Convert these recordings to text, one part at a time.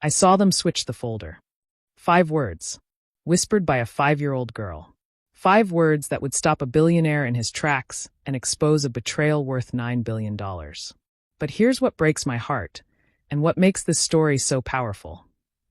I saw them switch the folder. 5 words. Whispered by a 5-year-old girl. 5 words that would stop a billionaire in his tracks and expose a betrayal worth $9 billion. But here's what breaks my heart, and what makes this story so powerful.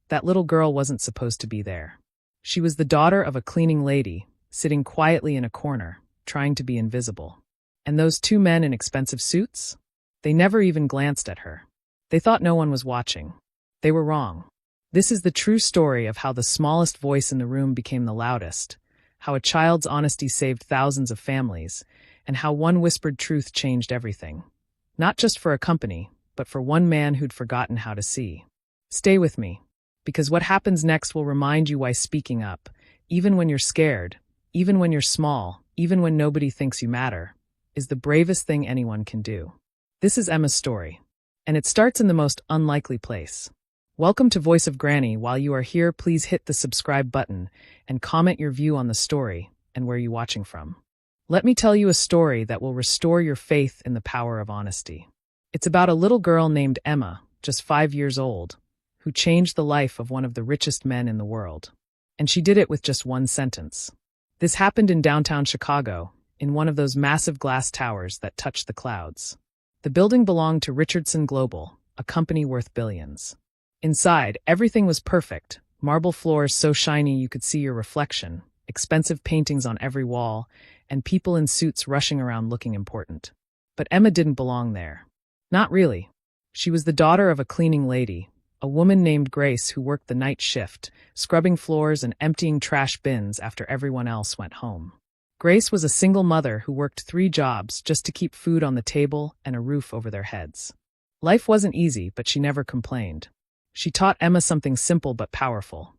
That little girl wasn't supposed to be there. She was the daughter of a cleaning lady, sitting quietly in a corner, trying to be invisible. And those 2 men in expensive suits? They never even glanced at her. They thought no one was watching. They were wrong. This is the true story of how the smallest voice in the room became the loudest, how a child's honesty saved thousands of families, and how one whispered truth changed everything. Not just for a company, but for one man who'd forgotten how to see. Stay with me, because what happens next will remind you why speaking up, even when you're scared, even when you're small, even when nobody thinks you matter, is the bravest thing anyone can do. This is Emma's story, and it starts in the most unlikely place. Welcome to Voice of Granny. While you are here, please hit the subscribe button and comment your view on the story and where you're watching from. Let me tell you a story that will restore your faith in the power of honesty. It's about a little girl named Emma, just 5 years old, who changed the life of one of the richest men in the world. And she did it with just one sentence. This happened in downtown Chicago, in one of those massive glass towers that touch the clouds. The building belonged to Richardson Global, a company worth billions. Inside, everything was perfect. Marble floors so shiny you could see your reflection, expensive paintings on every wall, and people in suits rushing around looking important. But Emma didn't belong there. Not really. She was the daughter of a cleaning lady, a woman named Grace who worked the night shift, scrubbing floors and emptying trash bins after everyone else went home. Grace was a single mother who worked 3 jobs just to keep food on the table and a roof over their heads. Life wasn't easy, but she never complained. She taught Emma something simple but powerful.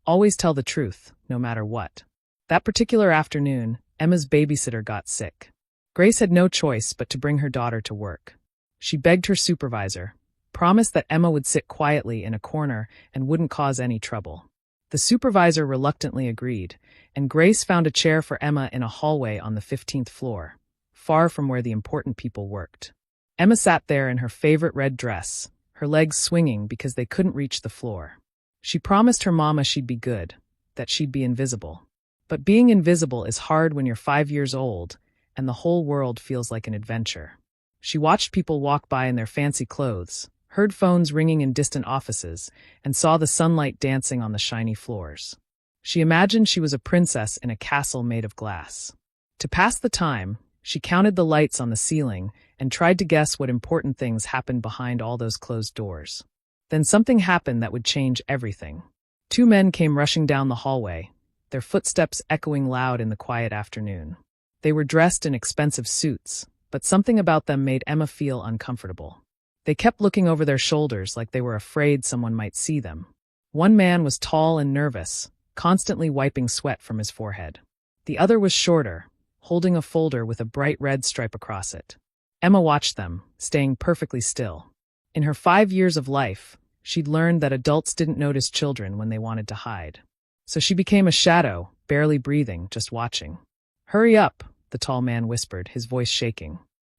Always tell the truth, no matter what. That particular afternoon, Emma's babysitter got sick. Grace had no choice but to bring her daughter to work. She begged her supervisor, promised that Emma would sit quietly in a corner and wouldn't cause any trouble. The supervisor reluctantly agreed, and Grace found a chair for Emma in a hallway on the 15th floor, far from where the important people worked. Emma sat there in her favorite red dress, her legs swinging because they couldn't reach the floor. She promised her mama she'd be good, that she'd be invisible. But being invisible is hard when you're 5 years old, and the whole world feels like an adventure. She watched people walk by in their fancy clothes, heard phones ringing in distant offices, and saw the sunlight dancing on the shiny floors. She imagined she was a princess in a castle made of glass. To pass the time, she counted the lights on the ceiling and tried to guess what important things happened behind all those closed doors. Then something happened that would change everything. 2 men came rushing down the hallway, their footsteps echoing loud in the quiet afternoon. They were dressed in expensive suits, but something about them made Emma feel uncomfortable. They kept looking over their shoulders like they were afraid someone might see them. One man was tall and nervous, constantly wiping sweat from his forehead. The other was shorter, holding a folder with a bright red stripe across it. Emma watched them, staying perfectly still. In her 5 years of life, she'd learned that adults didn't notice children when they wanted to hide. So she became a shadow, barely breathing, just watching. "Hurry up," the tall man whispered, his voice shaking.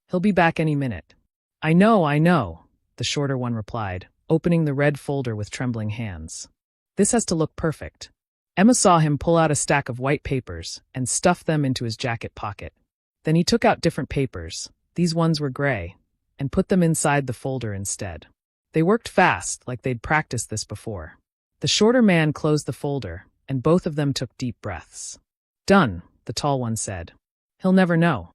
"He'll be back any minute." I know, the shorter one replied, opening the red folder with trembling hands. "This has to look perfect." Emma saw him pull out a stack of white papers and stuff them into his jacket pocket. Then he took out different papers, these ones were gray, and put them inside the folder instead. They worked fast, like they'd practiced this before. The shorter man closed the folder, and both of them took deep breaths. "Done," the tall one said. "He'll never know."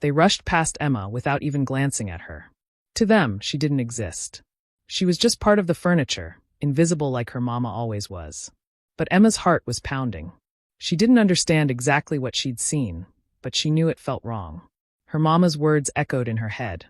They rushed past Emma without even glancing at her. To them, she didn't exist. She was just part of the furniture, invisible like her mama always was. But Emma's heart was pounding. She didn't understand exactly what she'd seen, but she knew it felt wrong. Her mama's words echoed in her head.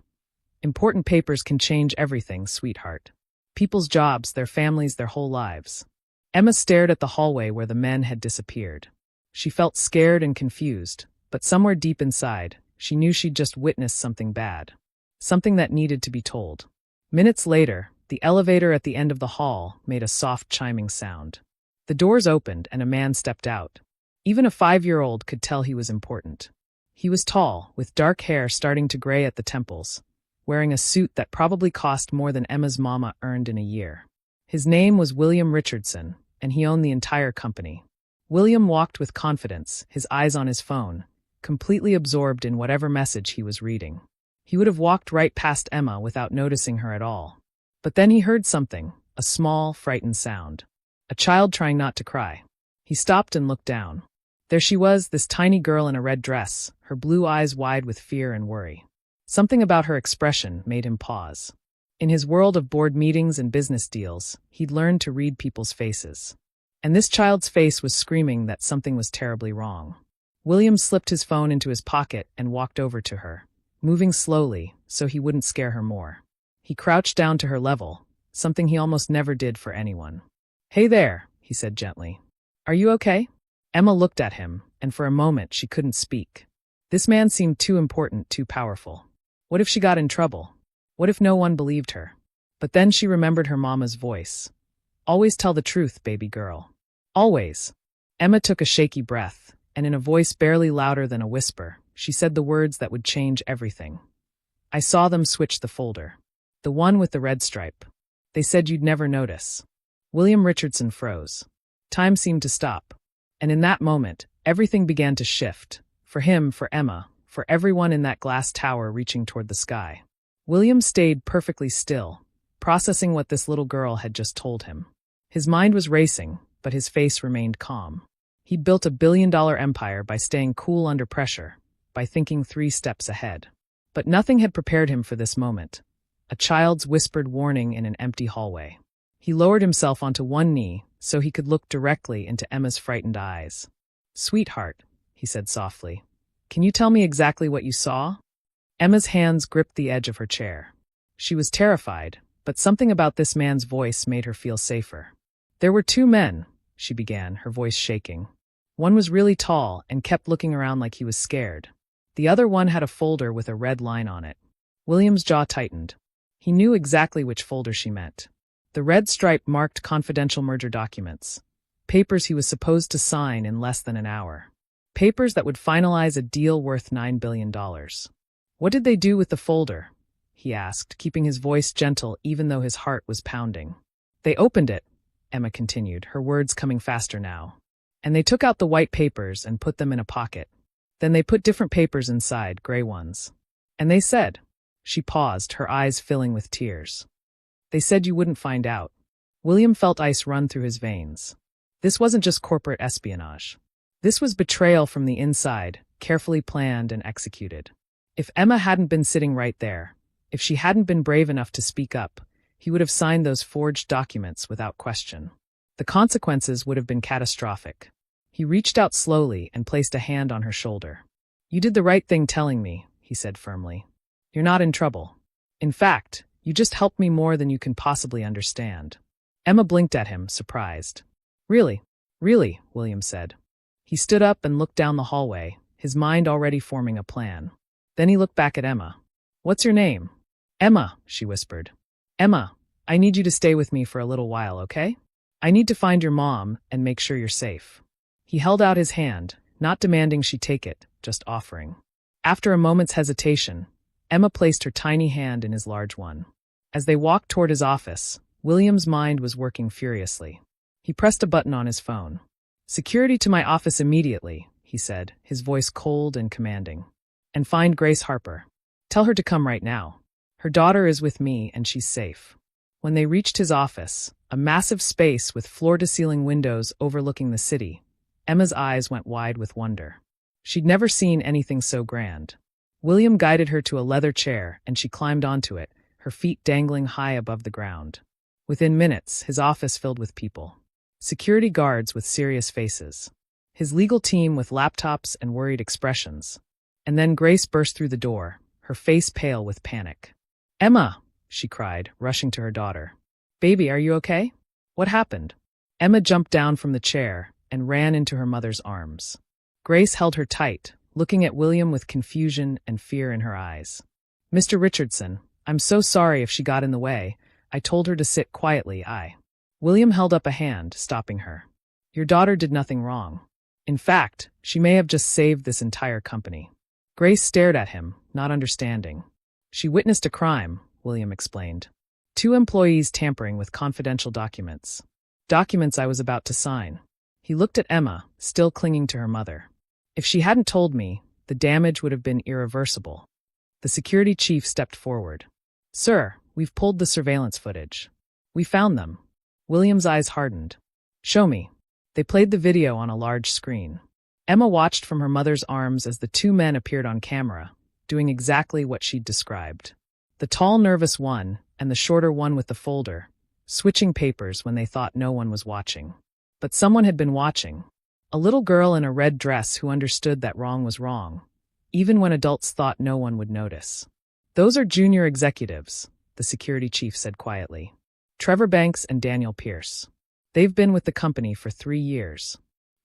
"Important papers can change everything, sweetheart. People's jobs, their families, their whole lives." Emma stared at the hallway where the men had disappeared. She felt scared and confused, but somewhere deep inside, she knew she'd just witnessed something bad. Something that needed to be told. Minutes later, the elevator at the end of the hall made a soft chiming sound. The doors opened and a man stepped out. Even a 5-year-old could tell he was important. He was tall, with dark hair starting to gray at the temples, wearing a suit that probably cost more than Emma's mama earned in a year. His name was William Richardson, and he owned the entire company. William walked with confidence, his eyes on his phone, completely absorbed in whatever message he was reading. He would have walked right past Emma without noticing her at all. But then he heard something, a small, frightened sound. A child trying not to cry. He stopped and looked down. There she was, this tiny girl in a red dress, her blue eyes wide with fear and worry. Something about her expression made him pause. In his world of board meetings and business deals, he'd learned to read people's faces. And this child's face was screaming that something was terribly wrong. William slipped his phone into his pocket and walked over to her, moving slowly so he wouldn't scare her more. He crouched down to her level, something he almost never did for anyone. "Hey there," he said gently. "Are you okay?" Emma looked at him, and for a moment she couldn't speak. This man seemed too important, too powerful. What if she got in trouble? What if no one believed her? But then she remembered her mama's voice. "Always tell the truth, baby girl. Always." Emma took a shaky breath, and in a voice barely louder than a whisper, she said the words that would change everything. "I saw them switch the folder. The one with the red stripe. They said you'd never notice." William Richardson froze. Time seemed to stop. And in that moment, everything began to shift. For him, for Emma, for everyone in that glass tower reaching toward the sky. William stayed perfectly still, processing what this little girl had just told him. His mind was racing, but his face remained calm. He'd built $1 billion empire by staying cool under pressure, by thinking 3 steps ahead. But nothing had prepared him for this moment. A child's whispered warning in an empty hallway. He lowered himself onto one knee so he could look directly into Emma's frightened eyes. "Sweetheart," he said softly, "can you tell me exactly what you saw?" Emma's hands gripped the edge of her chair. She was terrified, but something about this man's voice made her feel safer. "There were 2 men," she began, her voice shaking. "One was really tall and kept looking around like he was scared. The other one had a folder with a red line on it." William's jaw tightened. He knew exactly which folder she meant. The red stripe marked confidential merger documents. Papers he was supposed to sign in less than an hour. Papers that would finalize a deal worth $9 billion. "What did they do with the folder?" he asked, keeping his voice gentle even though his heart was pounding. "They opened it," Emma continued, her words coming faster now. "And they took out the white papers and put them in a pocket. Then they put different papers inside, gray ones. And they said," she paused, her eyes filling with tears. "They said you wouldn't find out." William felt ice run through his veins. This wasn't just corporate espionage. This was betrayal from the inside, carefully planned and executed. If Emma hadn't been sitting right there, if she hadn't been brave enough to speak up, he would have signed those forged documents without question. The consequences would have been catastrophic. He reached out slowly and placed a hand on her shoulder. "You did the right thing telling me," he said firmly. "You're not in trouble. In fact, you just helped me more than you can possibly understand." Emma blinked at him, surprised. "Really? Really?" William said. He stood up and looked down the hallway, his mind already forming a plan. Then he looked back at Emma. "What's your name?" "Emma," she whispered. "Emma, I need you to stay with me for a little while, okay? I need to find your mom and make sure you're safe." He held out his hand, not demanding she take it, just offering. After a moment's hesitation, Emma placed her tiny hand in his large one. As they walked toward his office, William's mind was working furiously. He pressed a button on his phone. "Security to my office immediately," he said, his voice cold and commanding. "And find Grace Harper. Tell her to come right now. Her daughter is with me and she's safe." When they reached his office, a massive space with floor-to-ceiling windows overlooking the city, Emma's eyes went wide with wonder. She'd never seen anything so grand. William guided her to a leather chair and she climbed onto it, her feet dangling high above the ground. Within minutes, his office filled with people. Security guards with serious faces. His legal team with laptops and worried expressions. And then Grace burst through the door, her face pale with panic. "Emma!" she cried, rushing to her daughter. "Baby, are you okay? What happened?" Emma jumped down from the chair and ran into her mother's arms. Grace held her tight, looking at William with confusion and fear in her eyes. "Mr. Richardson, I'm so sorry if she got in the way. I told her to sit quietly, William held up a hand, stopping her. "Your daughter did nothing wrong. In fact, she may have just saved this entire company." Grace stared at him, not understanding. "She witnessed a crime," William explained. 2 employees tampering with confidential documents. Documents I was about to sign. He looked at Emma, still clinging to her mother. If she hadn't told me, the damage would have been irreversible. The security chief stepped forward. Sir, we've pulled the surveillance footage. We found them. William's eyes hardened. Show me. They played the video on a large screen. Emma watched from her mother's arms as the 2 men appeared on camera, doing exactly what she'd described. The tall, nervous one, and the shorter one with the folder, switching papers when they thought no one was watching. But someone had been watching. A little girl in a red dress who understood that wrong was wrong, even when adults thought no one would notice. Those are junior executives, the security chief said quietly. Trevor Banks and Daniel Pierce. They've been with the company for 3 years.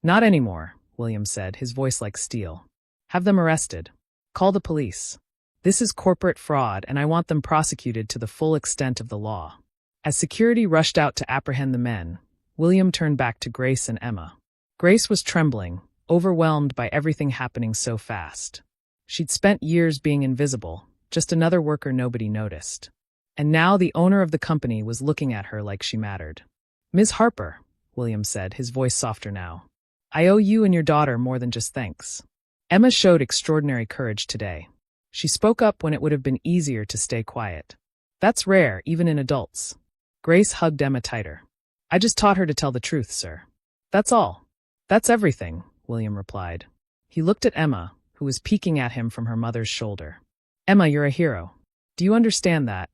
Not anymore, William said, his voice like steel. Have them arrested. Call the police. This is corporate fraud, and I want them prosecuted to the full extent of the law. As security rushed out to apprehend the men, William turned back to Grace and Emma. Grace was trembling, overwhelmed by everything happening so fast. She'd spent years being invisible, just another worker nobody noticed. And now the owner of the company was looking at her like she mattered. Ms. Harper, William said, his voice softer now. I owe you and your daughter more than just thanks. Emma showed extraordinary courage today. She spoke up when it would have been easier to stay quiet. That's rare, even in adults. Grace hugged Emma tighter. I just taught her to tell the truth, sir. That's all. That's everything, William replied. He looked at Emma, who was peeking at him from her mother's shoulder. Emma, you're a hero. Do you understand that?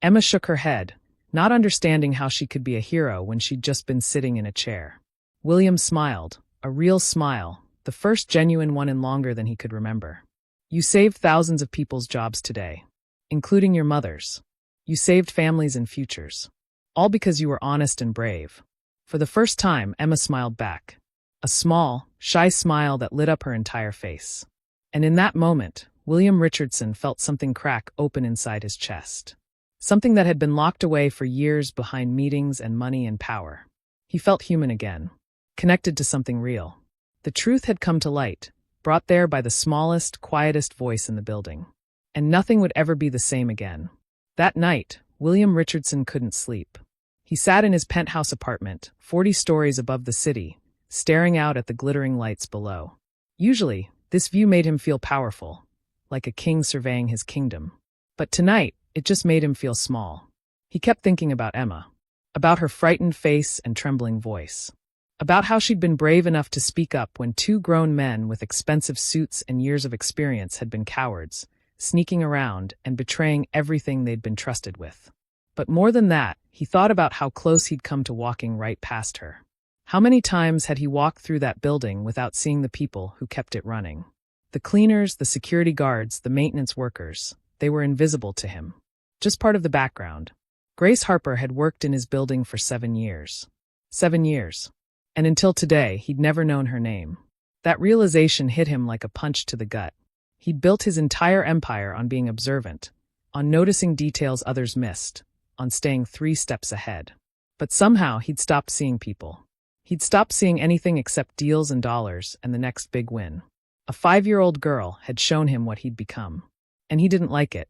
Emma shook her head, not understanding how she could be a hero when she'd just been sitting in a chair. William smiled, a real smile, the first genuine one in longer than he could remember. You saved thousands of people's jobs today, including your mother's. You saved families and futures. All because you were honest and brave. For the first time, Emma smiled back. A small, shy smile that lit up her entire face. And in that moment, William Richardson felt something crack open inside his chest. Something that had been locked away for years behind meetings and money and power. He felt human again, connected to something real. The truth had come to light, brought there by the smallest, quietest voice in the building. And nothing would ever be the same again. That night, William Richardson couldn't sleep. He sat in his penthouse apartment, 40 stories above the city, staring out at the glittering lights below. Usually, this view made him feel powerful, like a king surveying his kingdom. But tonight, it just made him feel small. He kept thinking about Emma, about her frightened face and trembling voice, about how she'd been brave enough to speak up when 2 grown men with expensive suits and years of experience had been cowards, sneaking around and betraying everything they'd been trusted with. But more than that, he thought about how close he'd come to walking right past her. How many times had he walked through that building without seeing the people who kept it running? The cleaners, the security guards, the maintenance workers, they were invisible to him. Just part of the background. Grace Harper had worked in his building for 7 years. 7 years. And until today, he'd never known her name. That realization hit him like a punch to the gut. He'd built his entire empire on being observant, on noticing details others missed, on staying 3 steps ahead. But somehow he'd stopped seeing people. He'd stopped seeing anything except deals and dollars and the next big win. A 5-year-old girl had shown him what he'd become. And he didn't like it.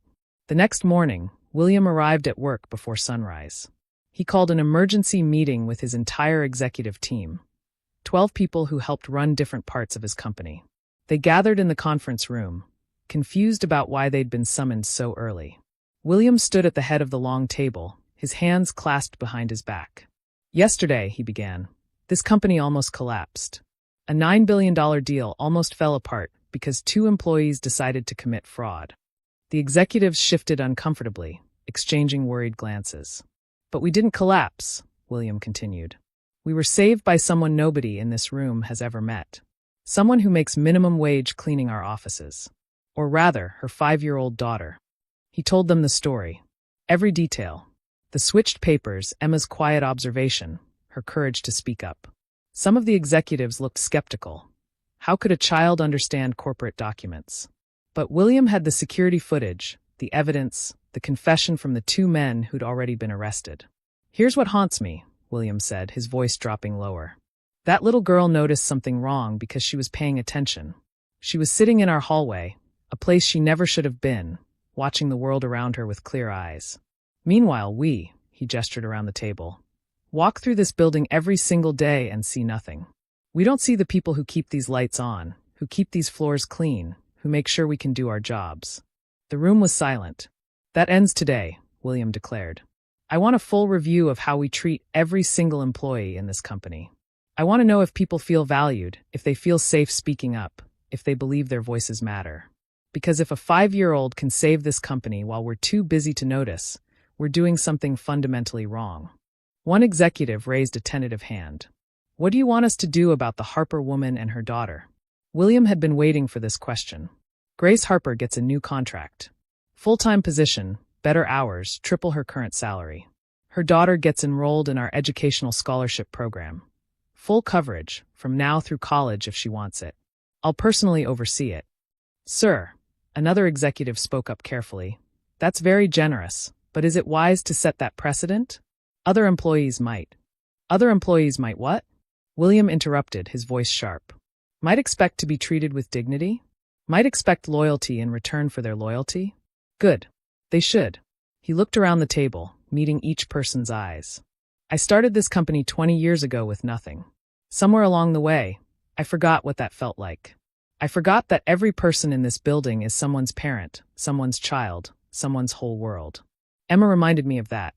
The next morning, William arrived at work before sunrise. He called an emergency meeting with his entire executive team, 12 people who helped run different parts of his company. They gathered in the conference room, confused about why they'd been summoned so early. William stood at the head of the long table, his hands clasped behind his back. Yesterday, he began, this company almost collapsed. A $9 billion deal almost fell apart because 2 employees decided to commit fraud. The executives shifted uncomfortably, exchanging worried glances. But we didn't collapse, William continued. We were saved by someone nobody in this room has ever met. Someone who makes minimum wage cleaning our offices. Or rather, her 5-year-old daughter. He told them the story. Every detail. The switched papers, Emma's quiet observation, her courage to speak up. Some of the executives looked skeptical. How could a child understand corporate documents? But William had the security footage, the evidence, the confession from the 2 men who'd already been arrested. Here's what haunts me, William said, his voice dropping lower. That little girl noticed something wrong because she was paying attention. She was sitting in our hallway, a place she never should have been, watching the world around her with clear eyes. Meanwhile, he gestured around the table, walk through this building every single day and see nothing. We don't see the people who keep these lights on, who keep these floors clean, who make sure we can do our jobs. The room was silent. That ends today, William declared. I want a full review of how we treat every single employee in this company. I want to know if people feel valued, if they feel safe speaking up, if they believe their voices matter. Because if a 5-year-old can save this company while we're too busy to notice, we're doing something fundamentally wrong. One executive raised a tentative hand. What do you want us to do about the Harper woman and her daughter? William had been waiting for this question. Grace Harper gets a new contract. Full-time position, better hours, triple her current salary. Her daughter gets enrolled in our educational scholarship program. Full coverage, from now through college if she wants it. I'll personally oversee it. Sir, another executive spoke up carefully. That's very generous, but is it wise to set that precedent? Other employees might. Other employees might what? William interrupted, his voice sharp. Might expect to be treated with dignity? Might expect loyalty in return for their loyalty? Good. They should. He looked around the table, meeting each person's eyes. I started this company 20 years ago with nothing. Somewhere along the way, I forgot what that felt like. I forgot that every person in this building is someone's parent, someone's child, someone's whole world. Emma reminded me of that,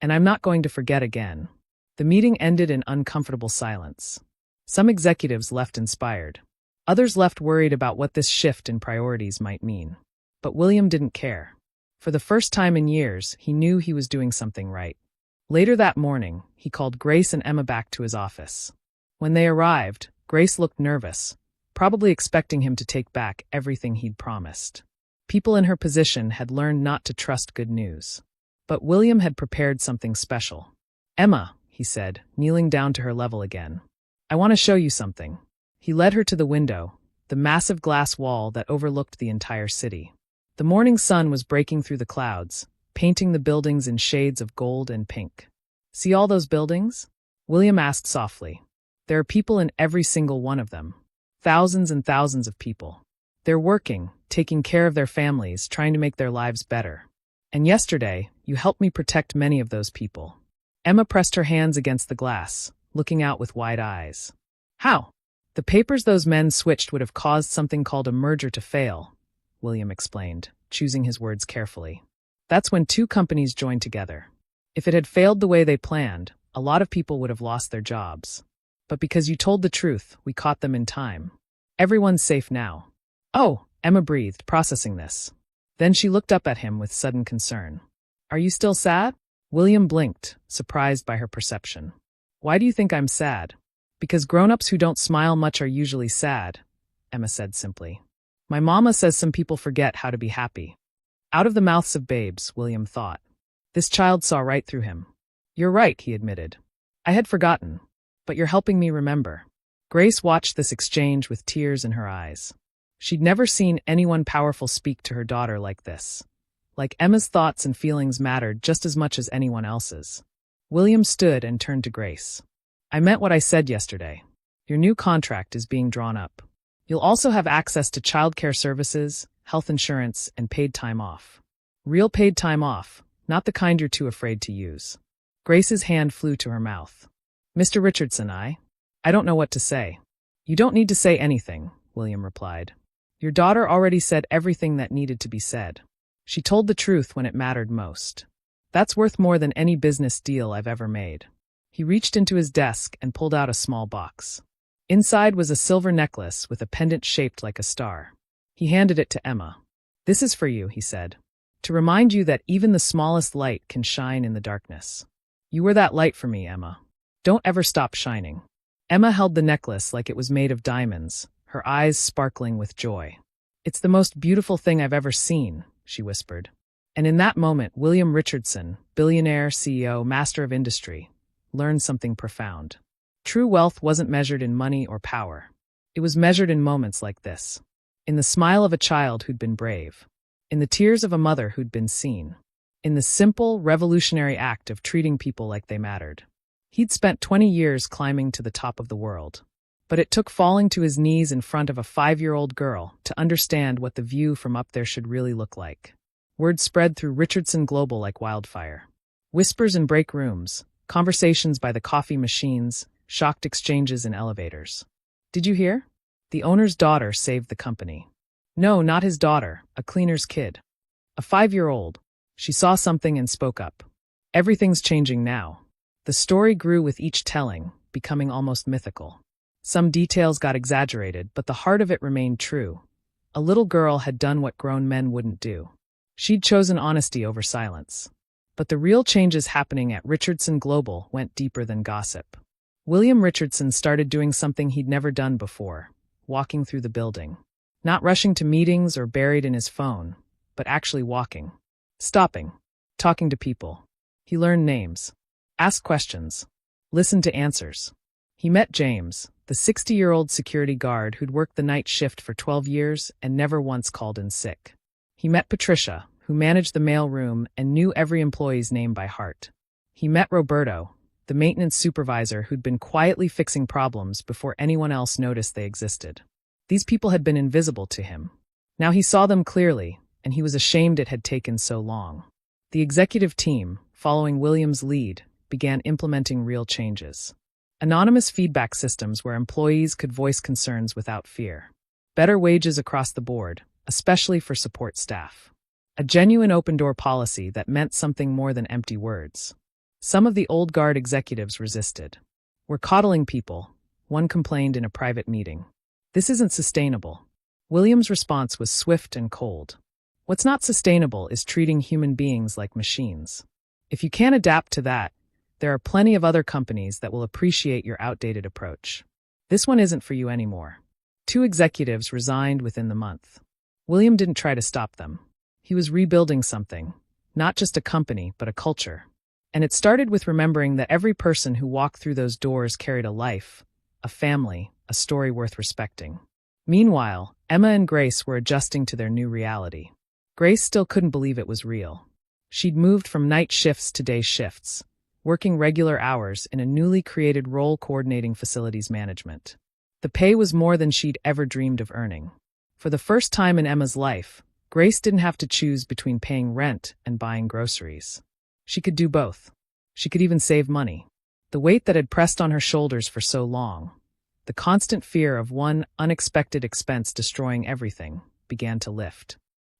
and I'm not going to forget again. The meeting ended in uncomfortable silence. Some executives left inspired. Others left worried about what this shift in priorities might mean. But William didn't care. For the first time in years, he knew he was doing something right. Later that morning, he called Grace and Emma back to his office. When they arrived, Grace looked nervous, probably expecting him to take back everything he'd promised. People in her position had learned not to trust good news. But William had prepared something special. Emma, he said, kneeling down to her level again. I want to show you something. He led her to the window, the massive glass wall that overlooked the entire city. The morning sun was breaking through the clouds, painting the buildings in shades of gold and pink. See all those buildings? William asked softly. There are people in every single one of them. Thousands and thousands of people. They're working, taking care of their families, trying to make their lives better. And yesterday, you helped me protect many of those people. Emma pressed her hands against the glass, looking out with wide eyes. How? The papers those men switched would have caused something called a merger to fail, William explained, choosing his words carefully. That's when two companies joined together. If it had failed the way they planned, a lot of people would have lost their jobs. But because you told the truth, we caught them in time. Everyone's safe now. Oh, Emma breathed, processing this. Then she looked up at him with sudden concern. Are you still sad? William blinked, surprised by her perception. Why do you think I'm sad? Because grown-ups who don't smile much are usually sad, Emma said simply. My mama says some people forget how to be happy. Out of the mouths of babes, William thought. This child saw right through him. You're right, he admitted. I had forgotten. But you're helping me remember. Grace watched this exchange with tears in her eyes. She'd never seen anyone powerful speak to her daughter like this. Like Emma's thoughts and feelings mattered just as much as anyone else's. William stood and turned to Grace. I meant what I said yesterday. Your new contract is being drawn up. You'll also have access to childcare services, health insurance, and paid time off. Real paid time off, not the kind you're too afraid to use. Grace's hand flew to her mouth. Mr. Richardson, I don't know what to say. You don't need to say anything, William replied. Your daughter already said everything that needed to be said. She told the truth when it mattered most. That's worth more than any business deal I've ever made. He reached into his desk and pulled out a small box. Inside was a silver necklace with a pendant shaped like a star. He handed it to Emma. This is for you, he said, to remind you that even the smallest light can shine in the darkness. You were that light for me, Emma. Don't ever stop shining. Emma held the necklace like it was made of diamonds, her eyes sparkling with joy. It's the most beautiful thing I've ever seen, she whispered. And in that moment, William Richardson, billionaire, CEO, master of industry, learned something profound. True wealth wasn't measured in money or power. It was measured in moments like this. In the smile of a child who'd been brave. In the tears of a mother who'd been seen. In the simple, revolutionary act of treating people like they mattered. He'd spent 20 years climbing to the top of the world. But it took falling to his knees in front of a 5-year-old girl to understand what the view from up there should really look like. Word spread through Richardson Global like wildfire. Whispers in break rooms, conversations by the coffee machines, shocked exchanges in elevators. Did you hear? The owner's daughter saved the company. No, not his daughter, a cleaner's kid. A 5-year-old. She saw something and spoke up. Everything's changing now. The story grew with each telling, becoming almost mythical. Some details got exaggerated, but the heart of it remained true. A little girl had done what grown men wouldn't do. She'd chosen honesty over silence. But the real changes happening at Richardson Global went deeper than gossip. William Richardson started doing something he'd never done before, walking through the building. Not rushing to meetings or buried in his phone, but actually walking. Stopping. Talking to people. He learned names. Asked questions. Listened to answers. He met James, the 60-year-old security guard who'd worked the night shift for 12 years and never once called in sick. He met Patricia, who managed the mail room and knew every employee's name by heart. He met Roberto, the maintenance supervisor who'd been quietly fixing problems before anyone else noticed they existed. These people had been invisible to him. Now he saw them clearly, and he was ashamed it had taken so long. The executive team, following William's lead, began implementing real changes. Anonymous feedback systems where employees could voice concerns without fear. Better wages across the board, especially for support staff. A genuine open-door policy that meant something more than empty words. Some of the old guard executives resisted. "We're coddling people," one complained in a private meeting. "This isn't sustainable." William's response was swift and cold. What's not sustainable is treating human beings like machines. If you can't adapt to that, there are plenty of other companies that will appreciate your outdated approach. This one isn't for you anymore. 2 executives resigned within the month. William didn't try to stop them. He was rebuilding something, not just a company, but a culture. And it started with remembering that every person who walked through those doors carried a life, a family, a story worth respecting. Meanwhile, Emma and Grace were adjusting to their new reality. Grace still couldn't believe it was real. She'd moved from night shifts to day shifts, working regular hours in a newly created role coordinating facilities management. The pay was more than she'd ever dreamed of earning. For the first time in Emma's life, Grace didn't have to choose between paying rent and buying groceries. She could do both. She could even save money. The weight that had pressed on her shoulders for so long, the constant fear of one unexpected expense destroying everything, began to lift.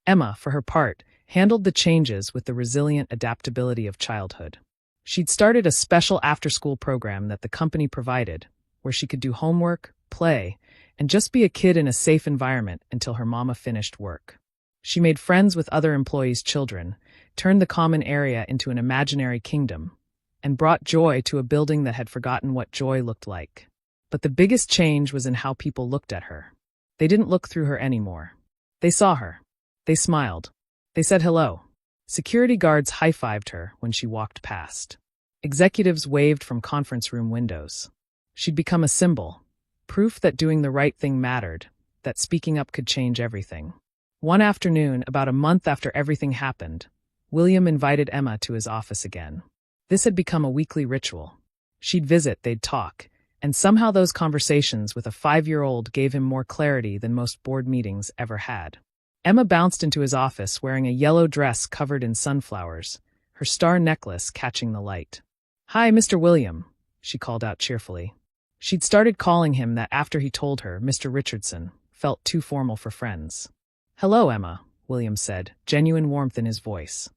Emma, for her part, handled the changes with the resilient adaptability of childhood. She'd started a special after-school program that the company provided, where she could do homework, play, and just be a kid in a safe environment until her mama finished work. She made friends with other employees' children, turned the common area into an imaginary kingdom, and brought joy to a building that had forgotten what joy looked like. But the biggest change was in how people looked at her. They didn't look through her anymore. They saw her. They smiled. They said hello. Security guards high-fived her when she walked past. Executives waved from conference room windows. She'd become a symbol, proof that doing the right thing mattered, that speaking up could change everything. One afternoon, about a month after everything happened, William invited Emma to his office again. This had become a weekly ritual. She'd visit, they'd talk, and somehow those conversations with a 5-year-old gave him more clarity than most board meetings ever had. Emma bounced into his office wearing a yellow dress covered in sunflowers, her star necklace catching the light. "Hi, Mr. William," she called out cheerfully. She'd started calling him that after he told her Mr. Richardson felt too formal for friends. "Hello, Emma," William said, genuine warmth in his voice.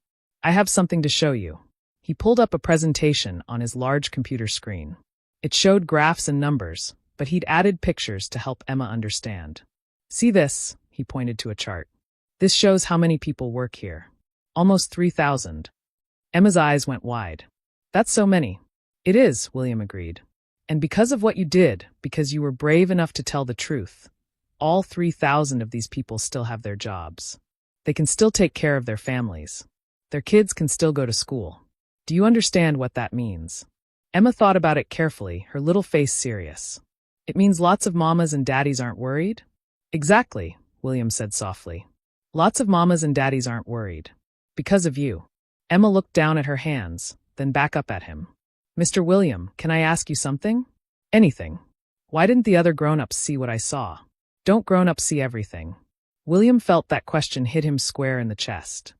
"I have something to show you." He pulled up a presentation on his large computer screen. It showed graphs and numbers, but he'd added pictures to help Emma understand. "See this," he pointed to a chart. "This shows how many people work here. Almost 3,000. Emma's eyes went wide. "That's so many." "It is," William agreed. "And because of what you did, because you were brave enough to tell the truth, all 3,000 of these people still have their jobs. They can still take care of their families. Their kids can still go to school. Do you understand what that means?" Emma thought about it carefully, her little face serious. "It means lots of mamas and daddies aren't worried?" "Exactly," William said softly. "Lots of mamas and daddies aren't worried. Because of you." Emma looked down at her hands, then back up at him. "Mr. William, can I ask you something?" "Anything. Why didn't the other grown-ups see what I saw?" "Don't grown-ups see everything?" William felt that question hit him square in the chest.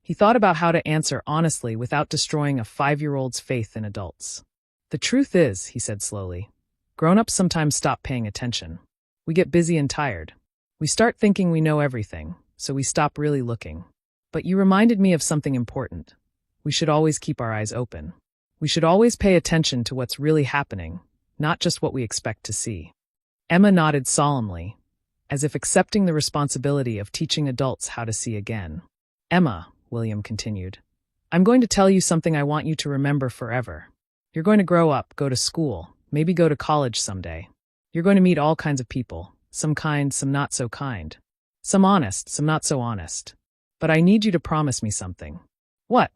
He thought about how to answer honestly without destroying a 5-year-old's faith in adults. "The truth is," he said slowly, "grown-ups sometimes stop paying attention. We get busy and tired. We start thinking we know everything, so we stop really looking. But you reminded me of something important. We should always keep our eyes open. We should always pay attention to what's really happening, not just what we expect to see." Emma nodded solemnly, as if accepting the responsibility of teaching adults how to see again. "Emma," William continued, "I'm going to tell you something I want you to remember forever. You're going to grow up, go to school, maybe go to college someday. You're going to meet all kinds of people, some kind, some not so kind. Some honest, some not so honest. But I need you to promise me something." "What?"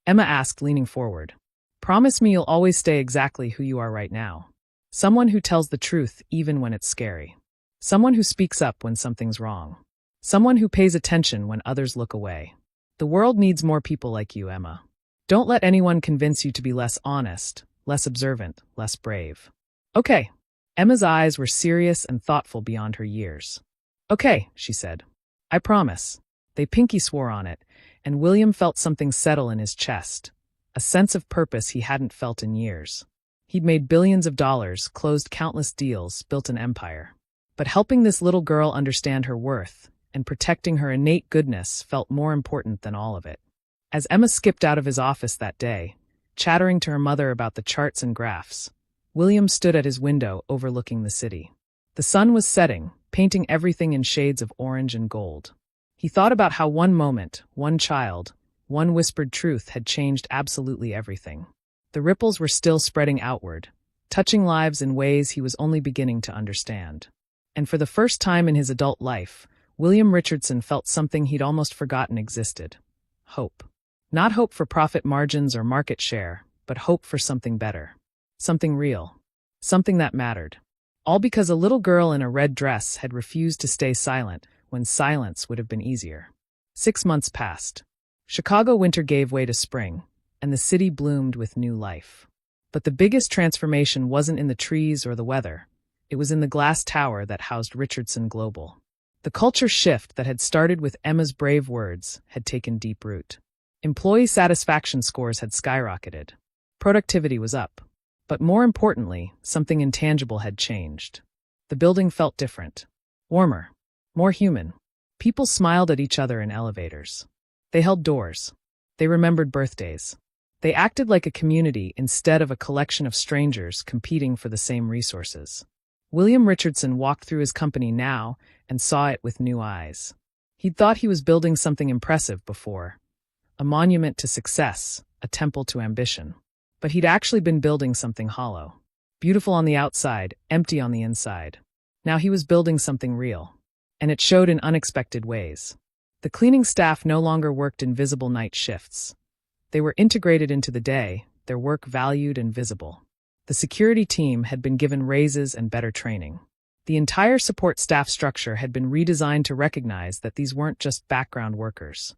Emma asked, leaning forward. "Promise me you'll always stay exactly who you are right now. Someone who tells the truth even when it's scary. Someone who speaks up when something's wrong. Someone who pays attention when others look away. The world needs more people like you, Emma. Don't let anyone convince you to be less honest, less observant, less brave." "Okay." Emma's eyes were serious and thoughtful beyond her years. "Okay," she said. "I promise." They pinky swore on it, and William felt something settle in his chest, a sense of purpose he hadn't felt in years. He'd made billions of dollars, closed countless deals, built an empire. But helping this little girl understand her worth and protecting her innate goodness felt more important than all of it. As Emma skipped out of his office that day, chattering to her mother about the charts and graphs, William stood at his window overlooking the city. The sun was setting, painting everything in shades of orange and gold. He thought about how one moment, one child, one whispered truth had changed absolutely everything. The ripples were still spreading outward, touching lives in ways he was only beginning to understand. And for the first time in his adult life, William Richardson felt something he'd almost forgotten existed. Hope. Not hope for profit margins or market share, but hope for something better. Something real. Something that mattered. All because a little girl in a red dress had refused to stay silent when silence would have been easier. 6 months passed. Chicago winter gave way to spring, and the city bloomed with new life. But the biggest transformation wasn't in the trees or the weather. It was in the glass tower that housed Richardson Global. The culture shift that had started with Emma's brave words had taken deep root. Employee satisfaction scores had skyrocketed. Productivity was up. But more importantly, something intangible had changed. The building felt different. Warmer. More human. People smiled at each other in elevators. They held doors. They remembered birthdays. They acted like a community instead of a collection of strangers competing for the same resources. William Richardson walked through his company now and saw it with new eyes. He'd thought he was building something impressive before. A monument to success, a temple to ambition. But he'd actually been building something hollow. Beautiful on the outside, empty on the inside. Now he was building something real. And it showed in unexpected ways. The cleaning staff no longer worked invisible night shifts. They were integrated into the day, their work valued and visible. The security team had been given raises and better training. The entire support staff structure had been redesigned to recognize that these weren't just background workers.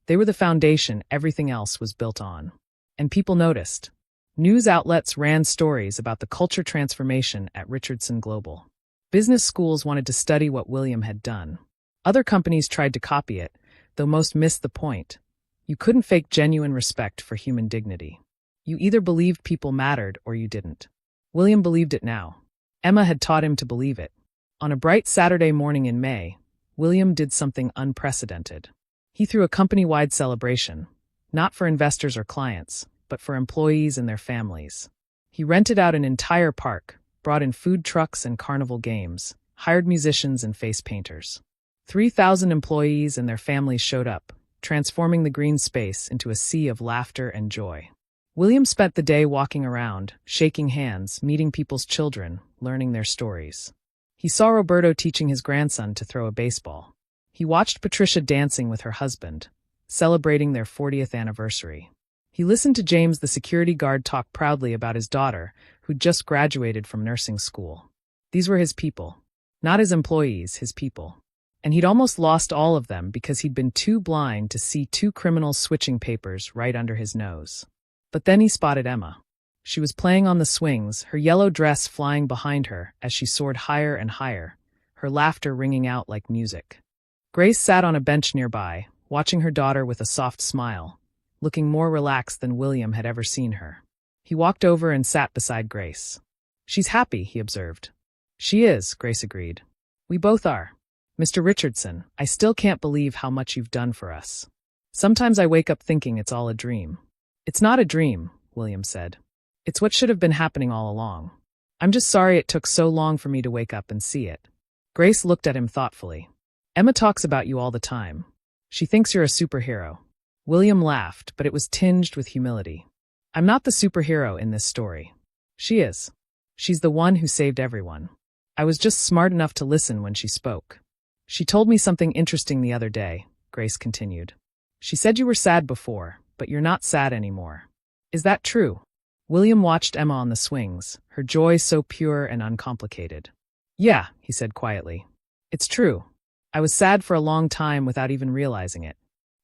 They were the foundation everything else was built on. And people noticed. News outlets ran stories about the culture transformation at Richardson Global. Business schools wanted to study what William had done. Other companies tried to copy it, though most missed the point. You couldn't fake genuine respect for human dignity. You either believed people mattered or you didn't. William believed it now. Emma had taught him to believe it. On a bright Saturday morning in May, William did something unprecedented. He threw a company-wide celebration, not for investors or clients, but for employees and their families. He rented out an entire park, brought in food trucks and carnival games, hired musicians and face painters. 3,000 employees and their families showed up, transforming the green space into a sea of laughter and joy. William spent the day walking around, shaking hands, meeting people's children, learning their stories. He saw Roberto teaching his grandson to throw a baseball. He watched Patricia dancing with her husband, celebrating their 40th anniversary. He listened to James the security guard talk proudly about his daughter, who'd just graduated from nursing school. These were his people. Not his employees, his people. And he'd almost lost all of them because he'd been too blind to see 2 criminals switching papers right under his nose. But then he spotted Emma. She was playing on the swings, her yellow dress flying behind her as she soared higher and higher, her laughter ringing out like music. Grace sat on a bench nearby, watching her daughter with a soft smile, looking more relaxed than William had ever seen her. He walked over and sat beside Grace. "She's happy," he observed. "She is," Grace agreed. "We both are. Mr. Richardson, I still can't believe how much you've done for us. Sometimes I wake up thinking it's all a dream." "It's not a dream," William said. "It's what should have been happening all along. I'm just sorry it took so long for me to wake up and see it." Grace looked at him thoughtfully. "Emma talks about you all the time. She thinks you're a superhero." William laughed, but it was tinged with humility. "I'm not the superhero in this story. She is. She's the one who saved everyone. I was just smart enough to listen when she spoke. She told me something interesting the other day," Grace continued. "She said you were sad before, but you're not sad anymore. Is that true?" William watched Emma on the swings, her joy so pure and uncomplicated. "Yeah," he said quietly. "It's true. I was sad for a long time without even realizing it.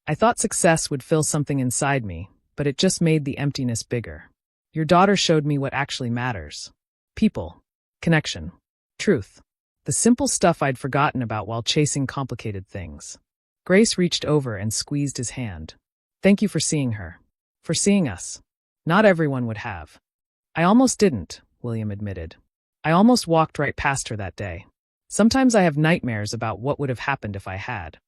I thought success would fill something inside me, but it just made the emptiness bigger. Your daughter showed me what actually matters. People. Connection. Truth. The simple stuff I'd forgotten about while chasing complicated things." Grace reached over and squeezed his hand. "Thank you for seeing her. For seeing us. Not everyone would have." "I almost didn't," William admitted. "I almost walked right past her that day. Sometimes I have nightmares about what would have happened if I had."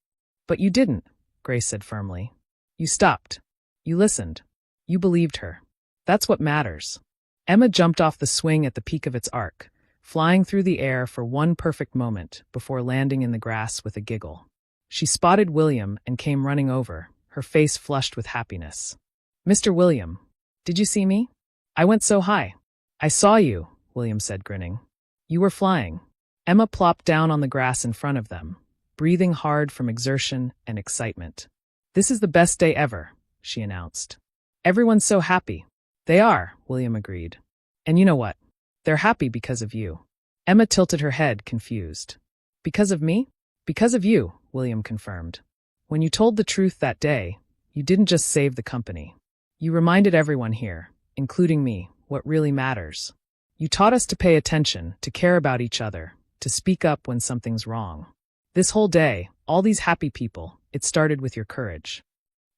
"But you didn't," Grace said firmly. "You stopped. You listened. You believed her. That's what matters." Emma jumped off the swing at the peak of its arc, flying through the air for one perfect moment before landing in the grass with a giggle. She spotted William and came running over, her face flushed with happiness. "Mr. William, did you see me? I went so high." "I saw you," William said, grinning. "You were flying." Emma plopped down on the grass in front of them, breathing hard from exertion and excitement. "This is the best day ever," she announced. "Everyone's so happy." "They are," William agreed. "And you know what? They're happy because of you." Emma tilted her head, confused. "Because of me?" "Because of you," William confirmed. "When you told the truth that day, you didn't just save the company. You reminded everyone here, including me, what really matters. You taught us to pay attention, to care about each other, to speak up when something's wrong. This whole day, all these happy people, it started with your courage."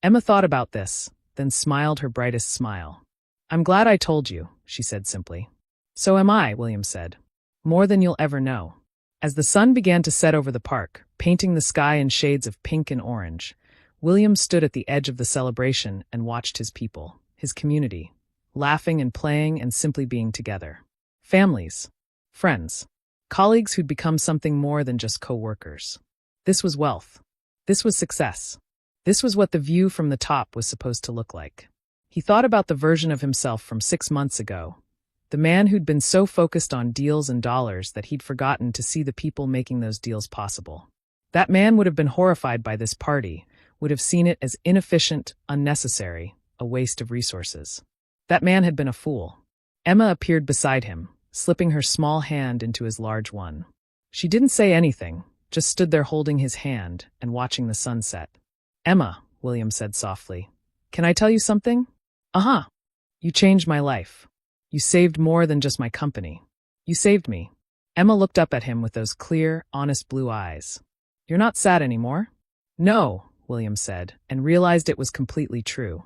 Emma thought about this, then smiled her brightest smile. "I'm glad I told you," she said simply. "So am I," William said. "More than you'll ever know." As the sun began to set over the park, painting the sky in shades of pink and orange, William stood at the edge of the celebration and watched his people, his community, laughing and playing and simply being together. Families, friends, colleagues who'd become something more than just co-workers. This was wealth. This was success. This was what the view from the top was supposed to look like. He thought about the version of himself from 6 months ago, the man who'd been so focused on deals and dollars that he'd forgotten to see the people making those deals possible. That man would have been horrified by this party, would have seen it as inefficient, unnecessary, a waste of resources. That man had been a fool. Emma appeared beside him, slipping her small hand into his large one. She didn't say anything, just stood there holding his hand and watching the sunset. "Emma," William said softly, "can I tell you something?" "Uh-huh. You changed my life. You saved more than just my company. You saved me." Emma looked up at him with those clear, honest blue eyes. "You're not sad anymore?" "No," William said, and realized it was completely true.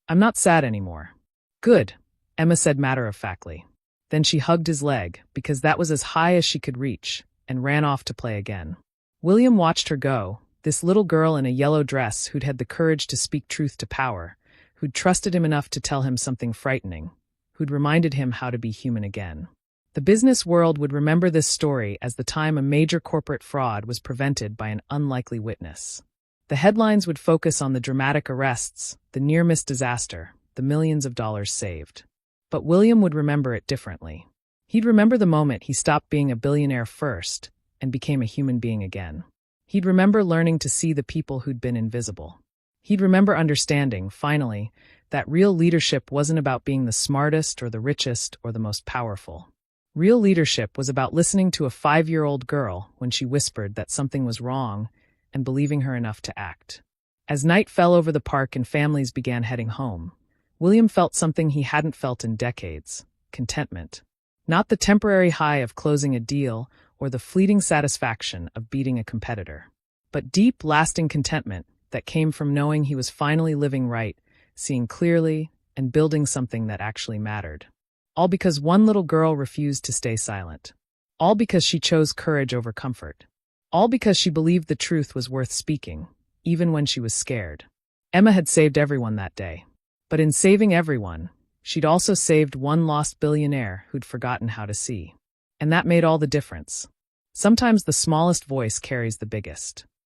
"I'm not sad anymore." "Good," Emma said matter-of-factly. Then she hugged his leg, because that was as high as she could reach, and ran off to play again. William watched her go, this little girl in a yellow dress who'd had the courage to speak truth to power, who'd trusted him enough to tell him something frightening, who'd reminded him how to be human again. The business world would remember this story as the time a major corporate fraud was prevented by an unlikely witness. The headlines would focus on the dramatic arrests, the near-miss disaster, the millions of dollars saved. But William would remember it differently. He'd remember the moment he stopped being a billionaire first and became a human being again. He'd remember learning to see the people who'd been invisible. He'd remember understanding, finally, that real leadership wasn't about being the smartest or the richest or the most powerful. Real leadership was about listening to a 5-year-old girl when she whispered that something was wrong and believing her enough to act. As night fell over the park and families began heading home, William felt something he hadn't felt in decades: contentment. Not the temporary high of closing a deal or the fleeting satisfaction of beating a competitor, but deep, lasting contentment, that came from knowing he was finally living right, seeing clearly, and building something that actually mattered. All because one little girl refused to stay silent. All because she chose courage over comfort. All because she believed the truth was worth speaking, even when she was scared. Emma had saved everyone that day. But in saving everyone, she'd also saved one lost billionaire who'd forgotten how to see. And that made all the difference. Sometimes the smallest voice carries the biggest.